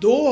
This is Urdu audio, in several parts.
2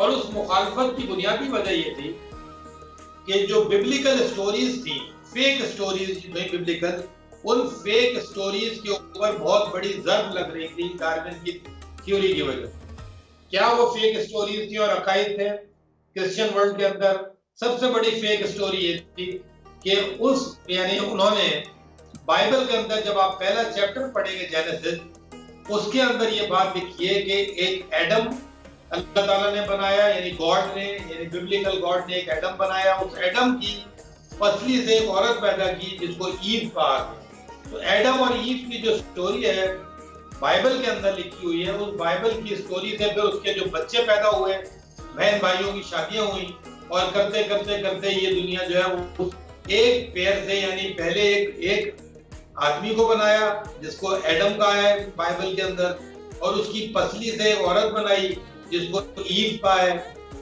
اور اس مخالفت کی بنیادی وجہ یہ تھی کہ جو ببلیکل سٹوریز تھی، فیک سٹوریز نہیں ببلیکل، ان فیک سٹوریز کے اوپر بہت بڑی ضرب لگ رہی تھی ڈارون کی تھیوری کی وجہ سے۔ کیا وہ فیک سٹوریز تھی اور عقائد تھے کرسچن ورلڈ کے اندر؟ سب سے بڑی فیک سٹوری یہ تھی کہ یعنی انہوں نے بائبل کے اندر جب آپ پہلا چیپٹر پڑھیں گے جینیسس، اس کے اندر یہ بات لکھی ہے کہ ایک ایڈم اللہ تعالیٰ نے بنایا، یعنی گاڈ نے، یعنی ببلیکل گاڈ نے ایک ایڈم بنایا، اس ایڈم کی پسلی سے ایک عورت پیدا کی جس کو ایو کہا گیا۔ تو ایڈم اور ایو کی جو سٹوری ہے بائبل کے اندر لکھی ہوئی ہے، اس بائبل کی سٹوری سے پھر اس کے جو بچے پیدا ہوئے، بہن بھائیوں کی شادیاں ہوئیں، اور کرتے کرتے کرتے یہ دنیا جو ہے وہ ایک پیر سے، یعنی پہلے ایک آدمی کو بنایا جس کو ایڈم کہا ہے بائبل کے اندر، اور اس کی پسلی سے ایک عورت بنائی جس کو ایو کہا ہے،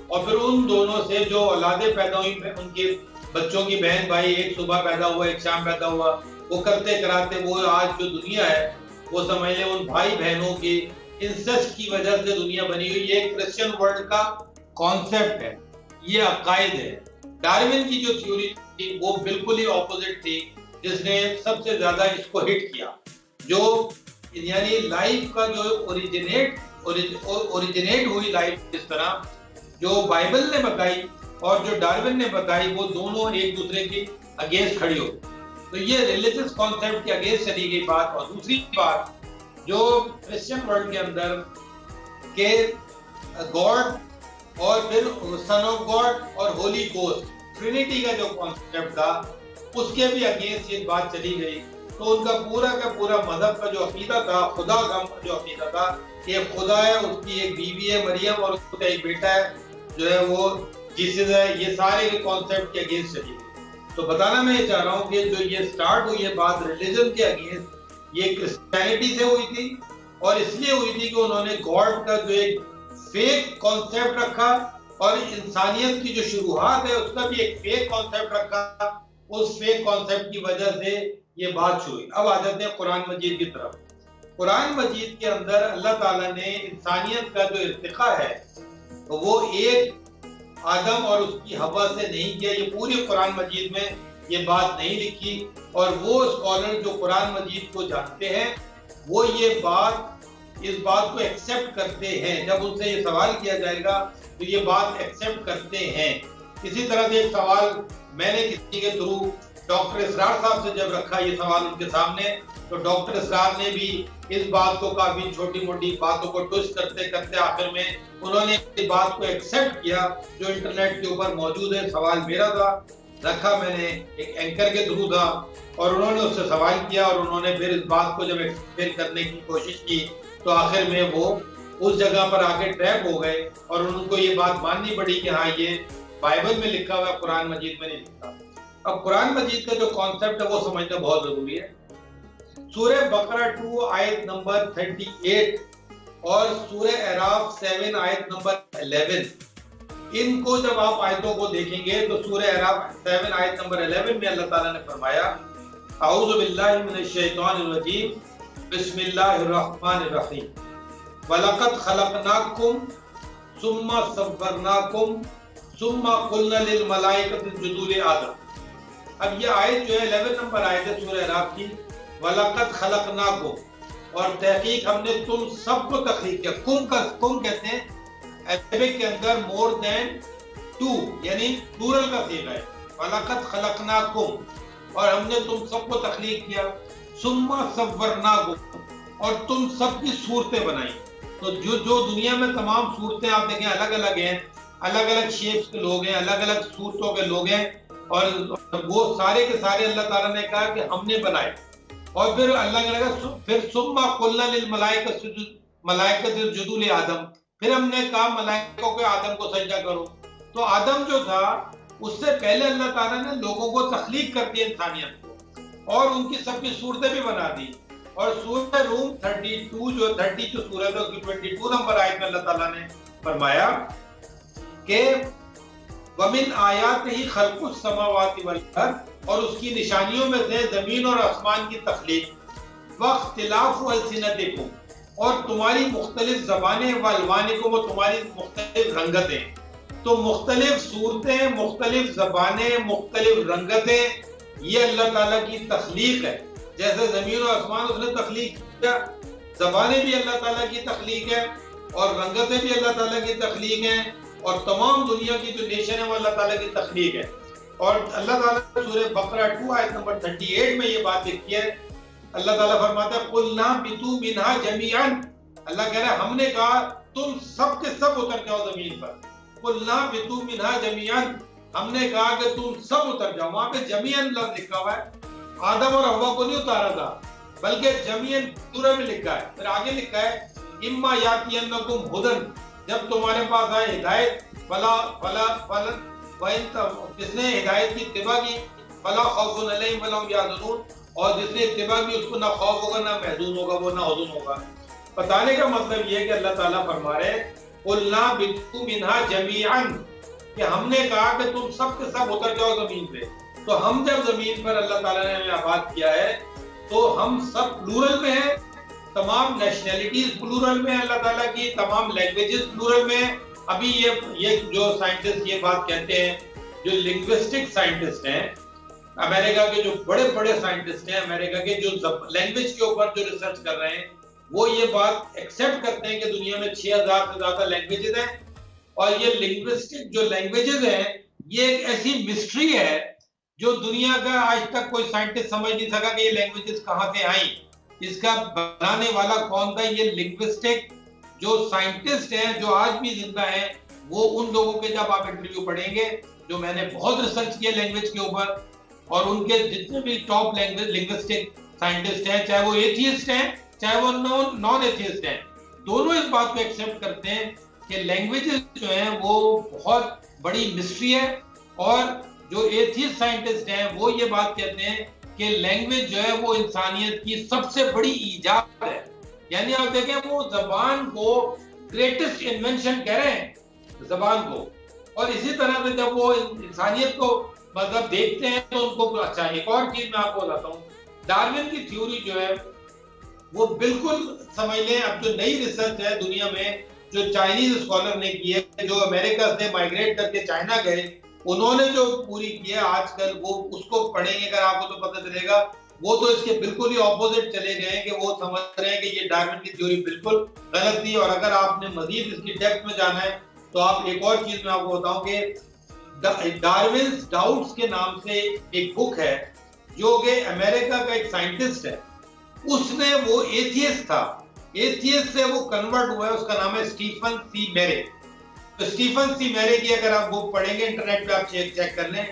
اور پھر ان دونوں سے جو اولادیں پیدا ہوئی، ان کے بچوں کی بہن بھائی، ایک صبح پیدا ہوا ایک شام پیدا ہوا، وہ کرتے کراتے وہ آج جو دنیا ہے وہ سمجھ لیں ان بھائی بہنوں کے انسسٹ کی وجہ سے دنیا بنی ہوئی۔ یہ کرسچن ورلڈ کا کانسیپٹ ہے، یہ عقائد ہے۔ ڈارون کی جو تھیوری تھی وہ بالکل ہی اپوزٹ تھی، جس نے سب سے زیادہ اس کو ہٹ کیا، جو یعنی لائف کا جو اوریجنیٹ ہوئی لائف اس طرح جو بائبل نے بتائی اور جو ڈارون نے بتائی، وہ دونوں ایک دوسرے کے اگینسٹ کھڑی ہو۔ تو یہ ریلیجس کانسیپٹ کے اگینسٹ چلی گئی بات۔ اور دوسری بات جو کرسچن ورلڈ کے اندر کہ گاڈ اور پھر سن آف گاڈ اور ہولی گوسٹ، ٹرینیٹی کا جو کانسیپٹ تھا، اس کے بھی اگینسٹ یہ بات چلی گئی۔ تو ان کا پورا مذہب کا جو عقیدہ تھا، خدا کا جو عقیدہ تھا کہ ایک خدا ہے، اس کی ایک بیوی ہے مریم، اور اس کا ایک بیٹا ہے جو ہے وہ جیسس ہے، یہ سارے کانسیپٹ کے اگینسٹ چلی گئی۔ تو بتانا میں یہ چاہ رہا ہوں کہ جو یہ سٹارٹ ہوئی ہے بات ریلیجن کے اگینسٹ، یہ کرسچینٹی سے ہوئی تھی، اور اس لیے ہوئی تھی کہ انہوں نے گاڈ کا جو ایک فیک کانسیپٹ رکھا، اور انسانیت کی جو شروعات ہے اس کا بھی ایک فیک کانسیپٹ رکھا۔ اس فیک کانسیپٹ کی وجہ سے یہ بات شروع ہوئی۔ اب آ جاتے ہیں قرآن مجید کی طرف۔ قرآن مجید کے اندر اللہ تعالیٰ نے انسانیت کا جو ارتقاء ہے وہ ایک آدم اور اس کی حوا سے نہیں کیا۔ یہ پوری قرآن مجید میں یہ بات نہیں لکھی، اور وہ اسکالر جو قرآن مجید کو جانتے ہیں وہ یہ بات اس بات کو ایکسیپٹ کرتے ہیں۔ جب ان سے یہ سوال کیا جائے گا تو یہ بات ایکسیپٹ کرتے ہیں۔ اسی طرح سے ایک سوال میں نے کسی کے تھرو ڈاکٹر اسرار صاحب سے جب رکھا یہ سوال ان کے سامنے، تو ڈاکٹر اسرار نے بھی اس بات کو کافی چھوٹی موٹی باتوں کو ٹوسٹ کرتے کرتے آخر میں انہوں نے اس بات کو ایکسیپٹ کیا جو انٹرنیٹ کے اوپر موجود ہے۔ سوال میرا تھا، رکھا میں نے ایک اینکر کے تھرو تھا، اور انہوں نے اس سے سوال کیا، اور انہوں نے پھر اس بات کو جب ایکسپلین کرنے کی کوشش کی تو آخر میں وہ اس جگہ پر آ کے ٹریپ ہو گئے، اور ان کو یہ بات ماننی پڑی کہ ہاں یہ بائبل میں لکھا ہوا ہے، قرآن مجید میں نہیں لکھا۔ اب قرآن مجید کا جو کانسیپٹ ہے وہ سمجھنا بہت ضروری ہے۔ سورہ بقرہ 2 آیت نمبر 38 اور سورہ اعراف 7 آیت نمبر 11، ان کو جب آپ آیتوں کو دیکھیں گے تو سورہ اعراف 7 آیت نمبر 11 میں اللہ تعالیٰ نے فرمایا اعوذ باللہ من الشیطان الرجیم بسم اللہ الرحمن الرحیم وَلَقَدْ خَلَقْنَاكُمْ ثُمَّ صَوَّرْنَاكُمْ ثُمَّ قُلْنَا لِلْمَلَائِكَةِ اسْجُدُوا لِآدَمَ۔ اب یہ آیت جو ہے 11 نمبر آیت ہے سورہ اعراف کی، وَلَقَدْ خَلَقْنَاكُمْ، اور تحقیق ہم نے تم سب کو تخلیق کیا۔ کم کہتے ہیں عربک کے اندر مور دین ٹو، یعنی پلورل کا صیغہ ہے، وَلَقَدْ خَلَقْنَاكُمْ، اور ہم نے تم سب کو تخلیق کیا، ثُمَّ صَوَّرْنَاكُمْ، اور تم سب کی صورتیں بنائی۔ تو جو دنیا میں تمام صورتیں آپ دیکھیں الگ الگ ہیں، الگ الگ شیپس کے لوگ ہیں، الگ الگ صورتوں کے لوگ ہیں، اور وہ سارے کے سارے اللہ تعالیٰ نے کہا کہ ہم نے بنائے۔ اور پھر اللہ نے کہا پھر ثم قلنا للملائکۃ اسجدوا لآدم، پھر ہم نے کہا ملائکوں کو آدم کو سجدہ کرو۔ تو آدم جو تھا اس سے پہلے اللہ تعالیٰ نے لوگوں کو تخلیق کر دیا، انسانیت کو، اور ان کی سب کی صورتیں بھی بنا دی۔ اور سورہ روم 32 جو 30 جو سورہ ہے اس کی 22 نمبر آیت میں اللہ تعالیٰ نے فرمایا کہ وَمِنْ آیَاتِهِ خَلْقُ السَّمَاوَاتِ وَالْأَرْضِ، اور اس کی نشانیوں میں سے زمین اور آسمان کی تخلیق، وَاخْتِلَافُ أَلْسِنَتِكُمْ، اور تمہاری مختلف زبانیں والوانکم، وہ تمہاری مختلف رنگتیں. تو مختلف صورتیں، مختلف زبانیں، مختلف رنگتیں، یہ اللہ تعالیٰ کی تخلیق ہے. جیسے زمین و آسمان اس نے تخلیق کیا، زبانیں بھی اللہ تعالیٰ کی تخلیق ہے، اور رنگتیں بھی اللہ تعالیٰ کی تخلیق ہیں، اور تمام دنیا کی جو نیشن ہے وہ اللہ تعالیٰ کی تخلیق ہے. اور اللہ تعالیٰ نے سورہ بقرہ 2 آیت نمبر 38 میں یہ بات لکھی ہے. اللہ تعالیٰ فرماتا ہے قُلْ اهْبِطُوا مِنْهَا جَمِيعًا. اللہ کہہ رہا ہے ہم نے کہا تم سب کے سب اتر جاؤ زمین پر. قُلْ اهْبِطُوا مِنْهَا جَمِيعًا. ہم نے کہا کہ تم سب اتر جاؤ. وہاں پہ جمیعاً لفظ لکھا ہوا ہے. آدم اور حوا کو نہیں اتارا تھا بلکہ جمیعاً پورا میں لکھا ہے. پھر آگے لکھا ہے اِمَّا يَأْتِيَنَّكُمْ هُدًى. جب تمہارے پاس آئے ہدایت جس نے ہدایت کی اتباع کی فَلَا خَوْفٌ عَلَيْهِمْ وَلَا هُمْ يَحْزَنُونَ. اور جس نے اتباع کی اس کو نہ خوف ہوگا نہ محزون ہوگا، وہ نہ حزن ہوگا. بتانے کا مطلب یہ ہے کہ اللہ تعالیٰ فرما رہے قُلْ اهْبِطُوا مِنْهَا جَمِيعًا کہ ہم نے کہا کہ تم سب کے سب اتر جاؤ زمین پہ. تو ہم جب زمین پر اللہ تعالیٰ نے ہمیں آباد کیا ہے تو ہم سب پلورل میں ہیں، تمام نیشنلٹیز پلورل میں ہیں اللہ تعالیٰ کی، تمام لینگویجز پلورل میں ہیں. ابھی یہ جو سائنٹسٹ یہ بات کہتے ہیں، جو لنگوسٹک سائنٹسٹ ہیں امریکہ کے، جو بڑے بڑے سائنٹسٹ ہیں امریکہ کے، جو لینگویج کے اوپر جو ریسرچ کر رہے ہیں، وہ یہ بات ایکسیپٹ کرتے ہیں کہ دنیا میں 6000 سے زیادہ لینگویجز ہیں. اور یہ لنگوسٹک جو لینگویجز ہیں یہ ایک ایسی مسٹری ہے جو دنیا کا آج تک کوئی سائنٹسٹ سمجھ نہیں سکا کہ یہ لینگویجز کہاں سے آئیں، اس کا بنانے والا کون تھا. یہ لنگوسٹک جو سائنٹسٹ ہیں جو آج بھی زندہ ہیں، وہ ان لوگوں کے جب آپ انٹرویو پڑھیں گے، جو میں نے بہت ریسرچ کیا لینگویج کے اوپر، اور ان کے جتنے بھی ٹاپ لنگوسٹک سائنٹسٹ ہیں، چاہے وہ ایتھیسٹ ہیں چاہے وہ نان ایتھیسٹ ہیں، دونوں اس بات کو ایکسیپٹ کرتے ہیں کہ لینگویجز جو ہیں وہ بہت بڑی مسٹری ہے. اور جو ایتھیسٹ سائنٹسٹ ہیں وہ یہ بات کہتے ہیں کہ لینگویج جو ہے وہ انسانیت کی سب سے بڑی ایجاد ہے. یعنی آپ دیکھیں وہ زبان کو گریٹسٹ انوینشن کہہ رہے ہیں زبان کو. اور اسی طرح سے جب وہ انسانیت کو مطلب دیکھتے ہیں تو ان کو اچھا ایک اور چیز میں آپ کو بتاتا ہوں. ڈارون کی تھیوری جو ہے وہ بالکل سمجھ لیں، اب جو نئی ریسرچ ہے دنیا میں جو چائنیز اسکالر نے کی ہے، جو امریکہ سے مائگریٹ کر کے چائنا گئے، انہوں نے جو پوری کی ہے آج کل، وہ اس کو پڑھیں گے اگر آپ کو تو پتہ چلے گا وہ تو اس کے بالکل ہی اپوزٹ چلے گئے ہیں کہ وہ سمجھ رہے ہیں کہ یہ ڈارون کی تھیوری بالکل غلط تھی. اور اگر آپ نے مزید اس کی ڈیپتھ میں جانا ہے تو آپ ایک اور چیز میں آپ کو بتاؤں کہ ڈارونز ڈاؤٹس کے نام سے ایک بک ہے جو کہ امریکہ کا ایک سائنٹسٹ ہے، اس نے وہ ایتھیسٹ تھا، ایتھیسٹ سے وہ کنورٹ ہوا ہے، اس کا نام ہے اسٹیفن سی میرے. تو اسٹیفن سی میرے کی اگر آپ بک پڑھیں گے انٹرنیٹ پہ آپ چیک کر لیں،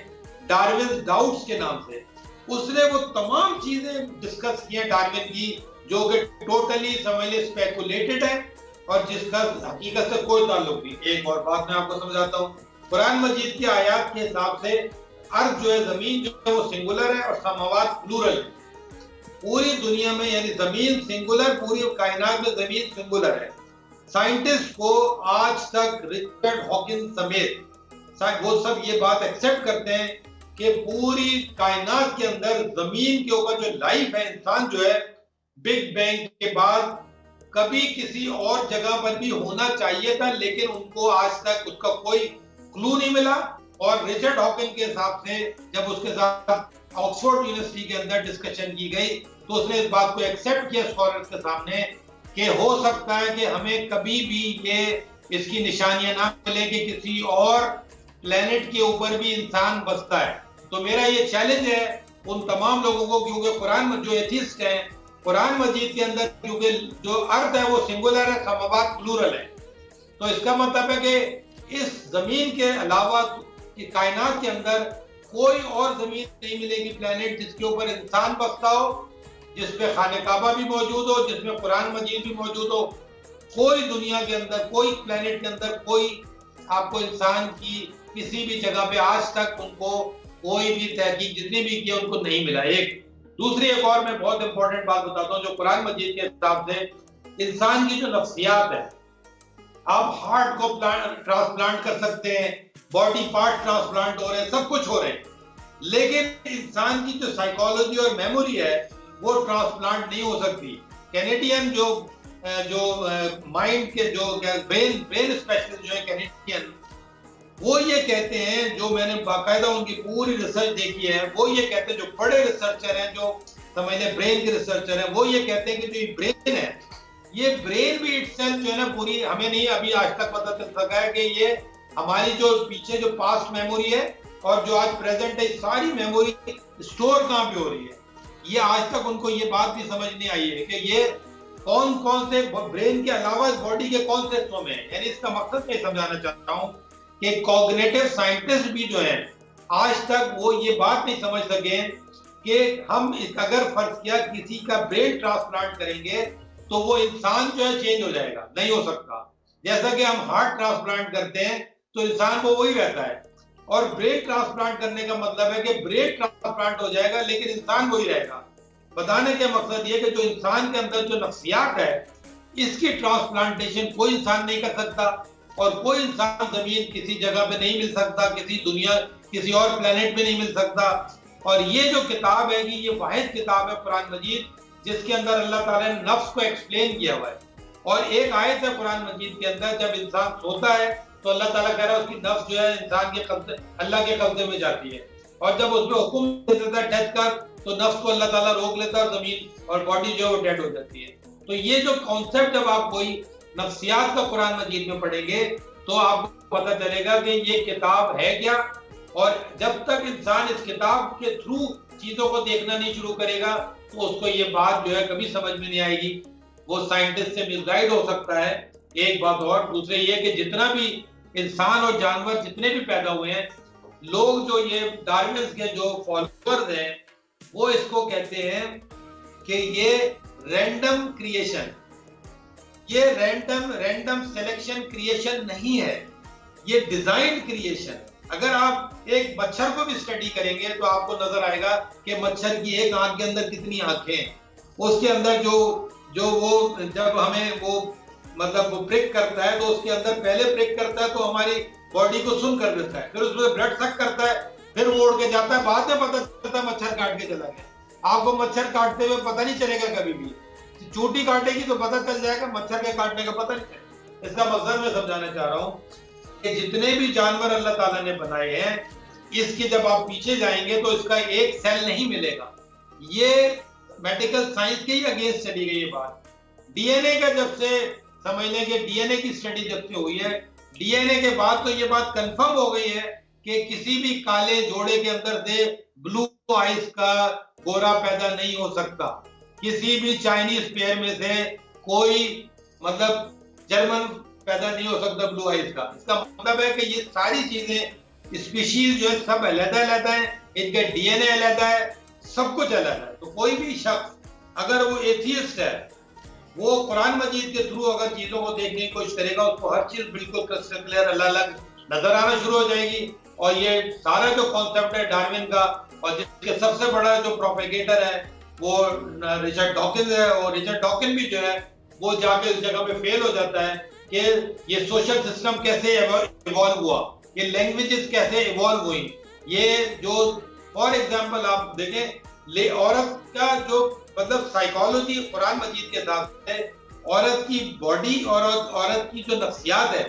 ڈارونز ڈاؤٹس کے نام سے، اس نے وہ تمام چیزیں ڈسکس کی ہیں ڈارون کی جو کہ ٹوٹلی سمجھ لیں اسپیکولیٹڈ ہے اور جس کا حقیقت سے کوئی تعلق نہیں. ایک اور بات میں آپ کو سمجھاتا ہوں، قرآن مجید کی آیات کے حساب سے ارض جو ہے، زمین جو ہے وہ سنگولر ہے اور سماوات پلورل ہے. پوری دنیا میں یعنی زمین سنگولر، پوری کائنات میں زمین سنگولر ہے. سائنٹسٹ کو آج تک رچرڈ ہاکنس سمیت وہ سب یہ بات ایکسیپٹ کرتے ہیں کہ پوری کائنات کے اندر زمین کے اوپر جو لائف ہے، انسان جو ہے، بگ بینگ کے بعد کبھی کسی اور جگہ پر بھی ہونا چاہیے تھا، لیکن ان کو آج تک اس کا کوئی کلو نہیں ملا. اور رچرڈ ہاکن کے حساب سے جب اس کے ساتھ آکسفورڈ یونیورسٹی کے اندر ڈسکشن کی گئی تو اس نے اس بات کو ایکسیپٹ کیا اسکالرز کے سامنے کہ ہو سکتا ہے کہ ہمیں کبھی بھی یہ اس کی نشانیاں نہ ملے کہ کسی اور پلینٹ کے اوپر بھی انسان بستا ہے. تو میرا یہ چیلنج ہے ان تمام لوگوں کو، کیونکہ قرآن جو ایتھیسٹ ہیں، قرآن مجید کے اندر کیونکہ جو ارض ہے وہ سنگولر ہے، سماوات پلورل ہے، تو اس کا مطلب ہے کہ اس زمین کے علاوہ کائنات کے اندر کوئی اور زمین نہیں ملے گی پلینٹ جس کے اوپر انسان بستا ہو، جس پہ خانہ کعبہ بھی موجود ہو، جس میں قرآن مجید بھی موجود ہو. کوئی دنیا کے اندر، کوئی پلینٹ کے اندر کوئی آپ کو انسان کی کسی بھی جگہ پہ آج تک ان کو کوئی بھی تحقیق جتنی بھی کی ان کو نہیں ملا. ایک اور میں بہت امپورٹنٹ بات بتاتا ہوں جو قرآن مجید کے حساب سے انسان کی جو نفسیات ہے، آپ ہارٹ کو ٹرانسپلانٹ کر سکتے ہیں، باڈی پارٹ ٹرانسپلانٹ ہو رہے ہیں، سب کچھ ہو رہے ہیں، لیکن انسان کی جو سائیکالوجی اور میموری ہے وہ ٹرانسپلانٹ نہیں ہو سکتی. کینیڈین جو جو مائنڈ کے جو برین اسپیشلسٹ جو ہے کینیڈین، وہ یہ کہتے ہیں، جو میں نے باقاعدہ ان کی پوری ریسرچ دیکھی ہے، وہ یہ کہتے ہیں، جو بڑے ریسرچر ہیں، جو سمجھ لیں برین کے ریسرچر ہیں، وہ یہ کہتے ہیں کہ جو یہ برین ہے، یہ برین بھی اٹ سیلف جو ہے نا پوری ہمیں نہیں ابھی آج تک پتہ چل سکا ہے کہ یہ ہماری جو پیچھے جو پاسٹ میموری ہے اور جو آج پریزنٹ ہے، ساری میموری اسٹور کہاں پہ ہو رہی ہے، یہ آج تک ان کو یہ بات بھی سمجھ نہیں آئی ہے کہ یہ کون سے برین کے علاوہ باڈی کے کون سے حصوں میں ہیں. یعنی اس کا مقصد میں سمجھانا چاہتا ہوں کہ کوگنیٹو سائنٹسٹ بھی جو ہیں آج تک وہ یہ بات نہیں سمجھ سکے کہ ہم اگر فرض کیا کسی کا برین ٹرانسپلانٹ کریں گے تو وہ انسان جو ہے چینج ہو جائے گا، نہیں ہو سکتا. جیسا کہ ہم ہارٹ ٹرانسپلانٹ کرتے ہیں تو انسان کو وہی رہتا ہے، اور برین ٹرانسپلانٹ کرنے کا مطلب ہے کہ برین ٹرانسپلانٹ ہو جائے گا لیکن انسان وہی رہے گا. بتانے کا مقصد یہ کہ جو انسان کے اندر جو نفسیات ہے، اس کی ٹرانسپلانٹیشن کوئی انسان نہیں کر سکتا، اور کوئی انسان زمین کسی جگہ پہ نہیں مل سکتا، کسی دنیا کسی اور پلانٹ پہ نہیں مل سکتا. اور یہ جو کتاب ہے یہ واحد کتاب ہے قرآن مجید جس کے اندر اللہ تعالیٰ نے نفس کو ایکسپلین کیا ہوا ہے. اور ایک آیت ہے قرآن مجید کے اندر، جب انسان سوتا ہے تو اللہ تعالیٰ کہہ رہا ہے اس کی نفس جو ہے انسان کے قبضے، اللہ کے قبضے میں جاتی ہے، اور جب اس پہ حکم دیتا ہے ڈیتھ کا تو نفس کو اللہ تعالیٰ روک لیتا ہے، اور زمین اور باڈی جو ہے وہ ڈیڈ ہو جاتی ہے. تو یہ جو کانسیپٹ جب آپ کوئی نفسیات کا قرآن مجید میں پڑھیں گے تو آپ کو پتہ چلے گا کہ یہ کتاب ہے کیا. اور جب تک انسان اس کتاب کے تھرو چیزوں کو دیکھنا نہیں شروع کرے گا تو اس کو یہ بات جو ہے کبھی سمجھ میں نہیں آئے گی. وہ سائنٹسٹ سے مس گائیڈ ہو سکتا ہے، ایک بات. اور دوسرے یہ کہ جتنا بھی انسان اور جانور جتنے بھی پیدا ہوئے ہیں، لوگ جو یہ ڈارونز کے جو فالوورز ہیں وہ اس کو کہتے ہیں کہ یہ رینڈم کریشن، یہ رینڈم سلیکشن کریشن نہیں ہے، یہ ڈیزائن کریشن. اگر آپ ایک مچھر کو بھی اسٹڈی کریں گے تو آپ کو نظر آئے گا کہ مچھر کی ایک آنکھ کے اندر کتنی آنکھیں ہیں، اس کے اندر جو وہ جب ہمیں وہ مطلب وہ پرک کرتا ہے تو اس کے اندر پہلے پرک کرتا ہے تو ہماری باڈی کو سن کر دیتا ہے، پھر اس میں بلڈ سک کرتا ہے، پھر وہ اڑ کے جاتا ہے، بعد میں پتہ چلتا ہے مچھر کاٹ کے چلا گیا. آپ کو مچھر کاٹتے ہوئے پتہ نہیں چلے گا کبھی بھی، چوٹی کاٹے گی تو پتہ چل جائے گا، مچھر کے کاٹنے کا پتہ نہیں چلے. اس کا مقصد میں سمجھانا چاہ رہا ہوں کہ جتنے بھی جانور اللہ تعالیٰ نے بنائے ہیں، اس کے جب آپ پیچھے جائیں گے تو اس کا ایک سیل نہیں ملے گا. یہ میڈیکل سائنس کے ہی اگینسٹ چلی گئی یہ بات. ڈی این اے کا جب سے سمجھ لیں کہ ڈی این اے کی اسٹڈی جب سے ہوئی ہے، ڈی این اے کے بعد تو یہ بات کنفرم ہو گئی ہے کہ کسی بھی کالے جوڑے کے اندر سے بلو آئیز کا گورا پیدا نہیں ہو سکتا، کسی بھی چائنیز پیئر میں سے کوئی مطلب جرمن پیدا نہیں ہو سکتا بلو آئیز کا. اس کا مطلب ہے کہ یہ ساری چیزیں اسپیشیز جو ہے سب علیحدہ علیحدہ ہیں، ان کے ڈی این اے علیحدہ ہے، سب کچھ علیحدہ ہے. تو کوئی بھی شخص اگر وہ ایتھیسٹ ہے، وہ قرآن مجید کے تھرو اگر چیزوں کو دیکھنے کی کوشش کرے گا، اس کو ہر چیز بالکل کرسٹل کلیئر الگ الگ نظر آنا شروع ہو جائے گی. اور یہ سارا جو کانسیپٹ ہے ڈارون کا، اور جس کے سب سے بڑا جو پروپیگیٹر ہے وہ رچرڈ ڈاکنز ہے، اور رچرڈ ڈاکن بھی جو ہے وہ جا کے اس جگہ پہ فیل ہو جاتا ہے کہ یہ سوشل سسٹم کیسے ایوالو ہوا، یہ لینگویجز کیسے ایوالو ہوئی. یہ جو فار ایگزامپل آپ دیکھیں عورت کا جو مطلب سائیکالوجی قرآن مجید کے حساب سے عورت کی باڈی اور عورت کی جو نفسیات ہے،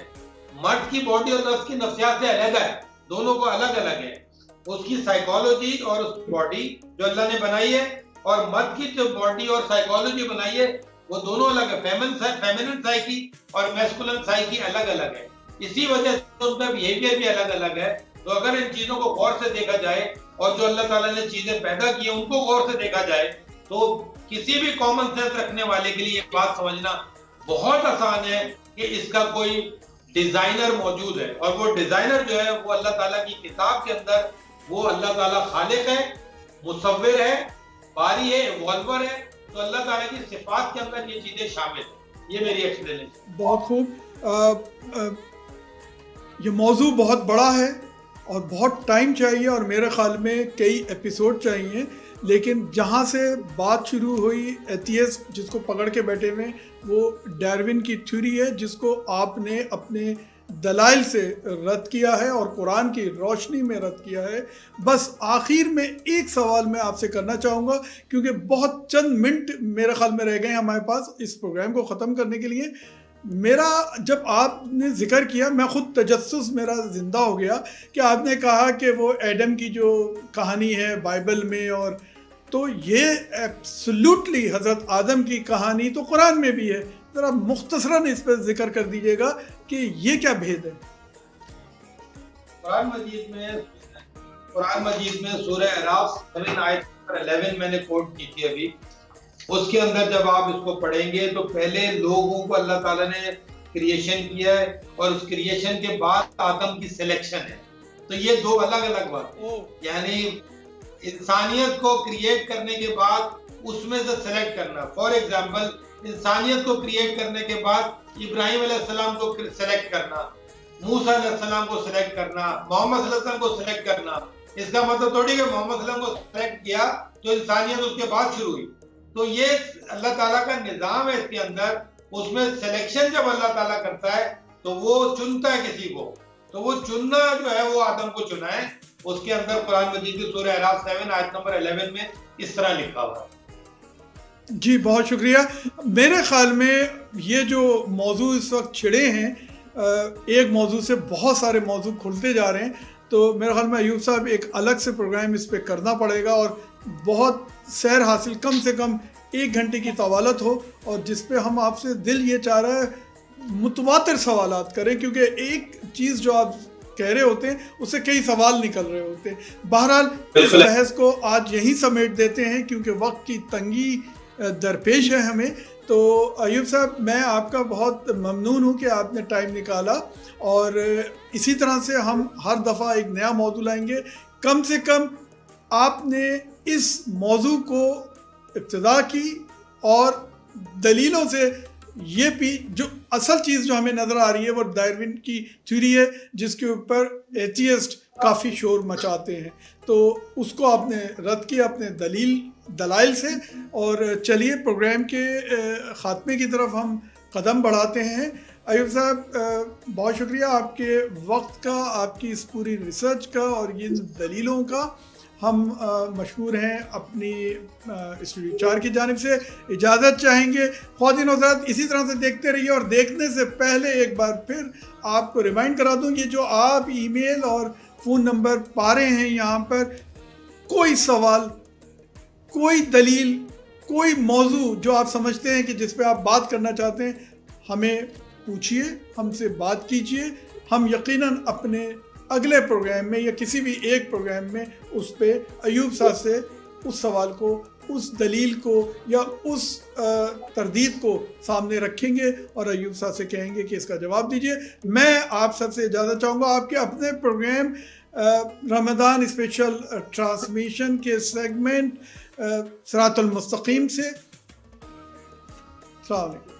مرد کی باڈی اور نفس کی نفسیات سے الگ ہے، دونوں کو الگ الگ ہے. اس کی سائیکالوجی اور اس کی باڈی جو اللہ نے بنائی ہے، اور مرد کی جو باڈی اور سائیکالوجی بنائی ہے وہ دونوں الگ ہے. فیمنن سائیکی اور میسکولن سائیکی الگ الگ ہے، اسی وجہ سے ان کا بیہیویئر بھی الگ الگ ہے. تو اگر ان چیزوں کو غور سے دیکھا جائے اور جو اللہ تعالیٰ نے چیزیں پیدا کی ہیں ان کو غور سے دیکھا جائے تو کسی بھی کامن سینس رکھنے والے کے لیے یہ بات سمجھنا بہت آسان ہے کہ اس کا کوئی ڈیزائنر موجود ہے، اور وہ ڈیزائنر جو ہے وہ اللہ تعالیٰ کی کتاب کے اندر وہ اللہ تعالیٰ خالق ہے، مصور ہے، باری ہے، ایوالور ہے. تو اللہ تعالیٰ کی صفات کے اندر یہ چیزیں شامل ہیں. یہ میری ایکسپلینیشن. بہت خوب. یہ موضوع بہت بڑا ہے اور بہت ٹائم چاہیے، اور میرے خیال میں کئی ایپیسوڈ چاہیے. لیکن جہاں سے بات شروع ہوئی ایتھیسٹ جس کو پکڑ کے بیٹھے ہوئے، وہ ڈارون کی تھیوری ہے جس کو آپ نے اپنے دلائل سے رد کیا ہے اور قرآن کی روشنی میں رد کیا ہے. بس آخر میں ایک سوال میں آپ سے کرنا چاہوں گا کیونکہ بہت چند منٹ میرے خیال میں رہ گئے ہیں ہمارے پاس اس پروگرام کو ختم کرنے کے لیے. میرا جب آپ نے ذکر کیا میں خود تجسس میرا زندہ ہو گیا کہ آپ نے کہا کہ وہ ایڈم کی جو کہانی ہے بائبل میں، اور تو یہ ایبسلیوٹلی حضرت آدم کی کہانی تو قرآن میں بھی ہے. ذرا مختصراً اس پہ ذکر کر دیجئے گا کہ یہ کیا بھید ہے. قرآن مجید میں سورہ اعراف 7 آیت 11 میں نے کوٹ کی تھی ابھی. اس کے اندر جب آپ اس کو پڑھیں گے تو پہلے لوگوں کو اللہ تعالیٰ نے کریشن کیا ہے اور اس کریشن کے بعد آدم کی سلیکشن ہے. تو یہ دو الگ الگ بات، یعنی انسانیت کو کریٹ کرنے کے بعد اس میں سے سلیکٹ کرنا. فار ایگزامپل انسانیت کو کریٹ کرنے کے بعد ابراہیم علیہ السلام کو سلیکٹ کرنا، موسیٰ علیہ السلام کو سلیکٹ کرنا، محمد صلی اللہ علیہ وسلم کو سلیکٹ کرنا. اس کا مطلب تھوڑی کہ محمد صلی اللہ علیہ وسلم کو سلیکٹ کیا تو انسانیت اس کے بعد شروع ہوئی. تو یہ اللہ تعالیٰ کا نظام ہے اس کے اندر. اس میں سلیکشن جب اللہ تعالیٰ کرتا ہے تو وہ چنتا ہے کسی کو، تو وہ چننا جو ہے وہ آدم کو چنا ہے. اس کے اندر قرآن مجید کی سورہ اعراف 7 آیت نمبر 11 میں اس طرح لکھا ہوا ہے. جی بہت شکریہ. میرے خیال میں یہ جو موضوع اس وقت چھڑے ہیں، ایک موضوع سے بہت سارے موضوع کھلتے جا رہے ہیں، تو میرے خیال میں ایوب صاحب ایک الگ سے پروگرام اس پہ کرنا پڑے گا اور بہت سیر حاصل، کم سے کم 1 گھنٹے کی طوالت ہو، اور جس پہ ہم آپ سے دل یہ چاہ رہا ہے متواتر سوالات کریں، کیونکہ ایک چیز جو آپ کہہ رہے ہوتے ہیں اس سے کئی سوال نکل رہے ہوتے ہیں. بہرحال اس بحث کو آج یہیں سمیٹ دیتے ہیں کیونکہ وقت کی تنگی درپیش ہے ہمیں. تو ایوب صاحب میں آپ کا بہت ممنون ہوں کہ آپ نے ٹائم نکالا، اور اسی طرح سے ہم ہر دفعہ ایک نیا موضوع لائیں گے. کم سے کم آپ نے اس موضوع کو ابتدا کی اور دلیلوں سے یہ بھی جو اصل چیز جو ہمیں نظر آ رہی ہے وہ ڈارون کی تھیوری ہے جس کے اوپر ایتھیسٹ کافی شور مچاتے ہیں، تو اس کو آپ نے رد کیا اپنے دلائل سے. اور چلیے پروگرام کے خاتمے کی طرف ہم قدم بڑھاتے ہیں. ایوب صاحب بہت شکریہ آپ کے وقت کا، آپ کی اس پوری ریسرچ کا اور ان دلیلوں کا. ہم مشہور ہیں اپنی اسٹوڈیو 4 کی جانب سے اجازت چاہیں گے. خواتین و حضرات اسی طرح سے دیکھتے رہیے، اور دیکھنے سے پہلے ایک بار پھر آپ کو ریمائنڈ کرا دوں، یہ جو آپ ای میل اور فون نمبر پا رہے ہیں یہاں پر، کوئی سوال، کوئی دلیل، کوئی موضوع جو آپ سمجھتے ہیں کہ جس پہ آپ بات کرنا چاہتے ہیں، ہمیں پوچھیے، ہم سے بات کیجیے. ہم یقیناً اپنے اگلے پروگرام میں یا کسی بھی ایک پروگرام میں اس پہ ایوب صاحب سے اس سوال کو، اس دلیل کو یا اس تردید کو سامنے رکھیں گے اور ایوب صاحب سے کہیں گے کہ اس کا جواب دیجیے. میں آپ سب سے اجازت چاہوں گا آپ کے اپنے پروگرام رمضان اسپیشل ٹرانسمیشن کے سیگمنٹ صراط المستقیم سے. السلام علیکم.